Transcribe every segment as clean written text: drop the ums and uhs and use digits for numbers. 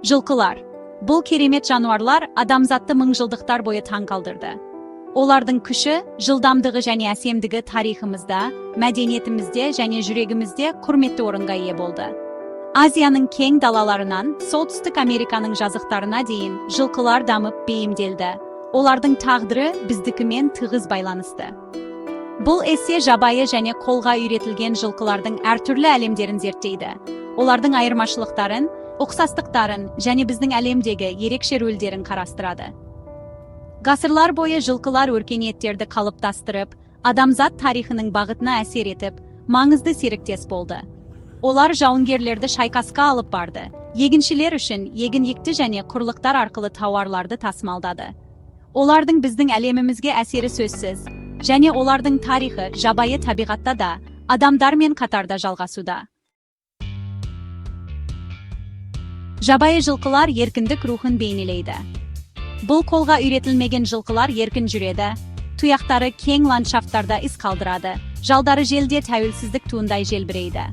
Жылқылар. Бұл керемет жануарлар адамзатты мыңжылдықтар бойы таң қалдырды. Олардың күші, жылдамдығы және әсемдігі тарихымызда, мәдениетімізде және жүрегімізде құрметті орынға ие болды. Азияның кең далаларынан Солтүстік Американың жазықтарына дейін жылқылар дамып бейімделді. Олардың тағдыры біздікімен тығыз байланысты. Бұл эссе жабайы және қолға үйретілген жылқылардың әртүрлі әлемдерін зерттейді. Олардың айырмашылықтарын, ұқсастықтарын және біздің әлемдегі ерекше рөлдерін қарастырады. Ғасырлар бойы жылқылар өркениеттерді қалыптастырып, адамзат тарихының бағытына әсер етіп, маңызды серіктес болды. Олар жауынгерлерді шайқасқа алып барды, егіншілер үшін егін екті және құрлықтар арқылы тауарларды тасымалдады. Олардың біздің әлемімізге әсері сөзсіз, және олардың тарихы жабайы табиғатта да, адамдармен қатарда жалғасуда. Жабайы жылқылар еркіндік рухын бейнелейді. Бұл қолға үйретілмеген жылқылар еркін жүреді, тұяқтары кең ландшафттарда із қалдырады, жалдары желде тәуелсіздік туындай желбірейді.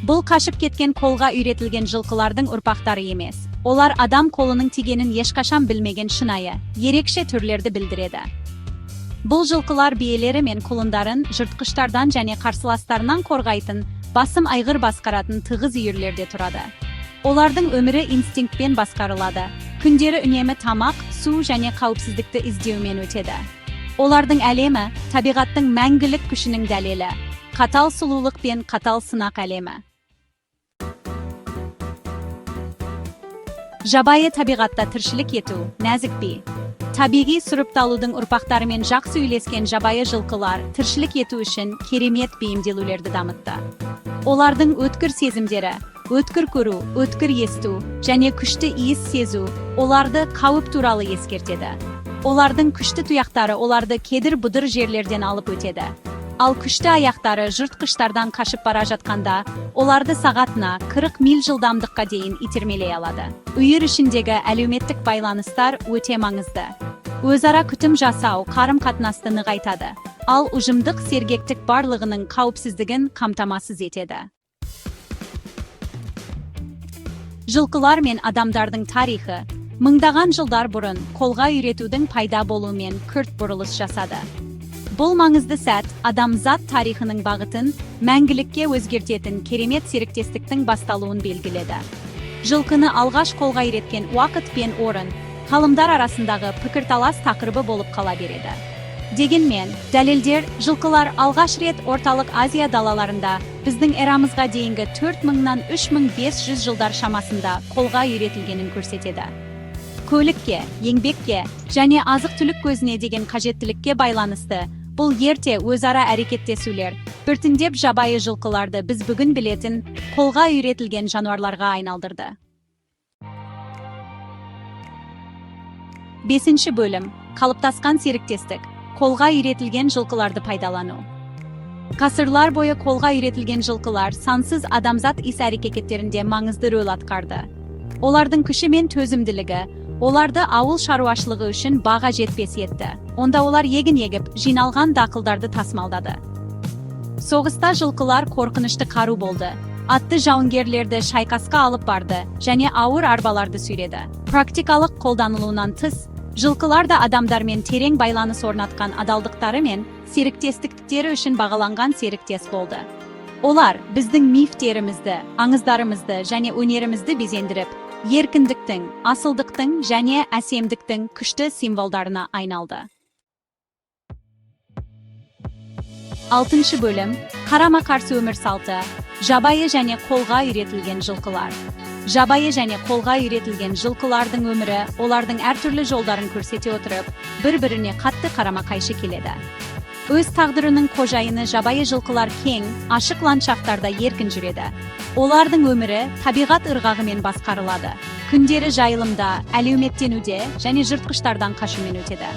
Бұл қашып кеткен қолға үйретілген жылқылардың ұрпақтары емес. Олар адам қолының тигенін ешқашан білмеген шынайы, ерекше түрлерді білдіреді. Бұл жылқылар биелері мен құлындарын жыртқыштардан және қарсыластарынан қорғайтын, басым айғыр басқаратын тығыз үйірлерде тұрады. Олардың өмірі инстинктпен басқарылады. Күндері үнемі тамақ, су және қауіпсіздікті іздеумен өтеді. Олардың әлемі табиғаттың мәңгілік күшінің дәлелі, қатал сұлулық пен қатал сынақ әлемі. Жабайы табиғатта тіршілік ету, нәзік би. Табиғи сұрыпталудың ұрпақтарымен жақсы үйлескен жабайы жылқылар тіршілік ету үшін керемет бейімделулерді дамытты. Олардың өткір сезімдері, өткір көру, өткір есту және күшті иіс сезу оларды қауіп туралы ескертеді. Олардың күшті тұяқтары оларды кедір-бұдыр жерлерден алып өтеді. Ал күшті аяқтары жыртқыштардан қашып бара жатқанда, оларды сағатына 40 миль жылдамдыққа дейін итермелей алады. Үйір ішіндегі әлеуметтік байланыстар өте маңызды. Өзара күтім жасау қарым-қатынасты нығайтады, ал ұжымдық сергектік барлығының қауіпсіздігін қамтамасыз етеді. Жылқылар мен адамдардың тарихы мыңдаған жылдар бұрын қолға үйретудің пайда болуымен күрт бұрылыс жасады. Бұл маңызды сәт адамзат тарихының бағытын мәңгілікке өзгертетін керемет серіктестіктің басталуын белгіледі. Жылқыны алғаш қолға үйреткен уақыт пен орын ғалымдар арасындағы пікірталас тақырыбы болып қала береді. Дегенмен, дәлелдер жылқылар алғаш рет орталық Азия далаларында біздің эрамызға дейінгі 4000-нан 3500 жылдар шамасында қолға үйретілгенін көрсетеді. Көлікке, еңбекке және азық-түлік көзіне деген қажеттілікке байланысты бұл ерте өзара әрекеттесулер біртіндеп жабайы жылқыларды біз бүгін білетін қолға үйретілген жануарларға айналдырды. 5 бөлім. Қалыптасқан серіктестік. Қолға үйретілген жылқыларды пайдалану. Ғасырлар бойы қолға үйретілген жылқылар сансыз адамзат іс-әрекеттерінде маңызды рөл атқарды. Олардың күші мен төзімділігі оларды ауыл шаруашылығы үшін баға жетпес етті. Онда олар егін егіп, жиналған дақылдарды тасымалдады. Соғыста жылқылар қорқынышты қару болды. Атты жауынгерлерді шайқасқа алып барды және ауыр арбаларды сүйреді. Практикалық қолданылуынан тыс, жылқылар да адамдармен терең байланыс орнатқан адалдықтары мен серіктестіктері үшін бағаланған серіктес болды. Олар біздің мифтерімізді, аңыздарымызды және өнерімізді безендіріп, еркіндіктің, асылдықтың және әсемдіктің күшті символдарына айналды. 6 бөлім. Қарама-қарсы өмір салты. Жабайы және қолға үйретілген жылқылар. Жабайы және қолға үйретілген жылқылардың өмірі олардың әртүрлі жолдарын көрсете отырып, бір-біріне қатты қарама-қайшы келеді. Өз тағдырының қожайыны жабайы жылқылар кең, ашық ландшафттарда еркін жүреді. Олардың өмірі табиғат ырғағымен басқарылады. Күндері жайылымда, әлеуметтенуде және жыртқыштардан қашумен өтеді.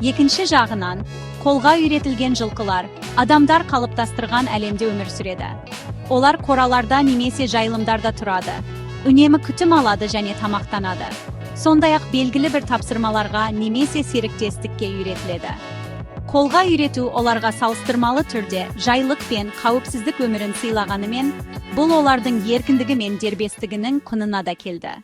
Екінші жағынан, қолға үйретілген жылқылар адамдар қалыптастырған әлемде өмір сүреді. Олар қораларда немесе жайылымдарда тұрады. Үнемі күтім алады және тамақтанады. Сондай-ақ белгілі бір тапсырмаларға немесе серіктестікке үйретіледі. Қолға үйрету оларға салыстырмалы түрде жайлық пен қауіпсіздік өмірін сыйлағанымен, бұл олардың еркіндігі мен дербестігінің құнына да келді.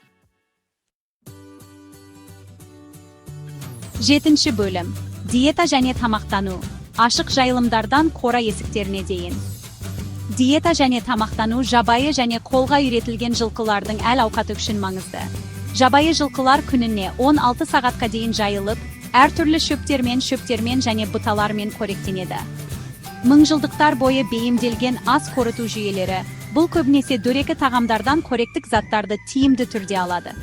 7 bölüm. Диета және тамақтану. Ашық жайылымдардан қора есіктеріне дейін. Диета және тамақтану жабайы және қолға үйретілген жылқылардың әл-ауқаты үшін маңызды. Жабайы жылқылар күніне 16 сағатқа дейін жайылып, әртүрлі шөптермен және бұталармен қоректенеді. Мыңжылдықтар бойы бейімделген ас қорыту жүйелері, бұл көбінесе дөрекі тағамдардан қоректік заттарды тиімді түрде алады.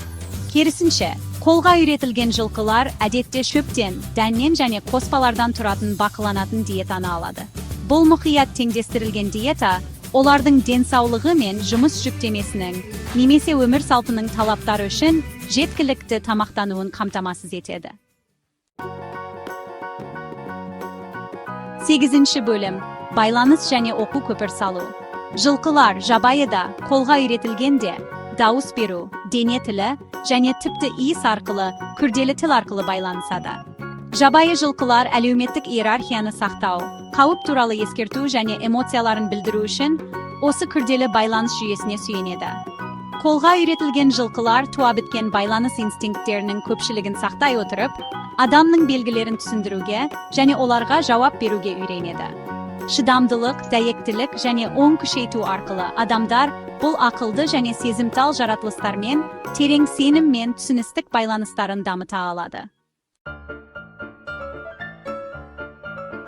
Керісінше, қолға үйретілген жылқылар әдетте шөптен, дәннен және қоспалардан тұратын бақыланатын диетаны алады. Бұл мұқият теңдестірілген диета, олардың денсаулығы мен жұмыс жүктемесінің, немесе өмір салтының талаптары үшін жеткілікті тамақтануын қамтамасыз етеді. 8 бөлім. Байланыс және оқу көпір салу. Жылқылар жабайыда, қолға үйретілгенде, дауыс беру, дене тілі және тіпті иіс арқылы, күрделі тіл арқылы байланысады. Жабайы жылқылар әлеуметтік иерархияны сақтау, қауіп туралы ескерту және эмоцияларын білдіру үшін осы күрделі байланыс жүйесіне сүйенеді. Қолға үйретілген жылқылар туа біткен байланыс инстинкттерінің көпшілігін сақтай отырып, адамның белгілерін түсіндіруге және оларға жауап беруге үйренеді. Шыдамдылық, дәйектілік және оң күшейту арқылы адамдар бұл ақылды және сезімтал жаратылыстармен терең сенім мен түсіністік байланыстарын дамыта алады.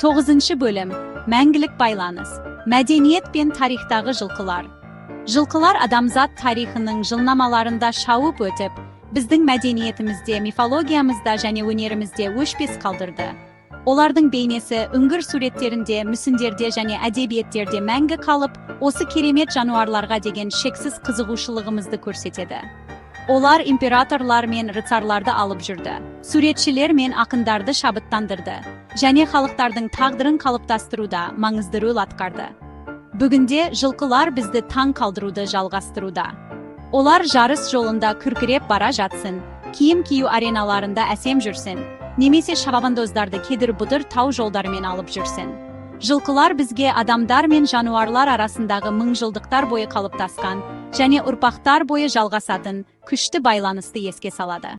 9 бөлім. Мәңгілік байланыс. Мәдениет пен тарихтағы жылқылар. Жылқылар адамзат тарихының жылнамаларында шауып өтіп, біздің мәдениетімізде, мифологиямызда және өнерімізде өшпес қалдырды. Олардың бейнесі үңгір суреттерінде, мүсіндерде және әдебиеттерде мәңгі қалып, осы керемет жануарларға деген шексіз қызығушылығымызды көрсетеді. Олар императорлар мен рыцарларды алып жүрді, суретшілер мен ақындарды шабыттандырды, және халықтардың тағдырын қалыптастыруда маңызды рөл атқарды. Бүгінде жылқылар бізді таң қалдыруды жалғастыруда. Олар жарыс жолында күркіреп бара жатсын, киім кию ареналарында әсем жүрсін, немесе шабандоздарды кедір-бұдыр тау жолдарымен алып жүрсін. Жылқылар бізге адамдар мен жануарлар арасындағы мыңжылдықтар бойы қалыптасқан және ұрпақтар бойы жалғасатын күшті байланысты еске салады.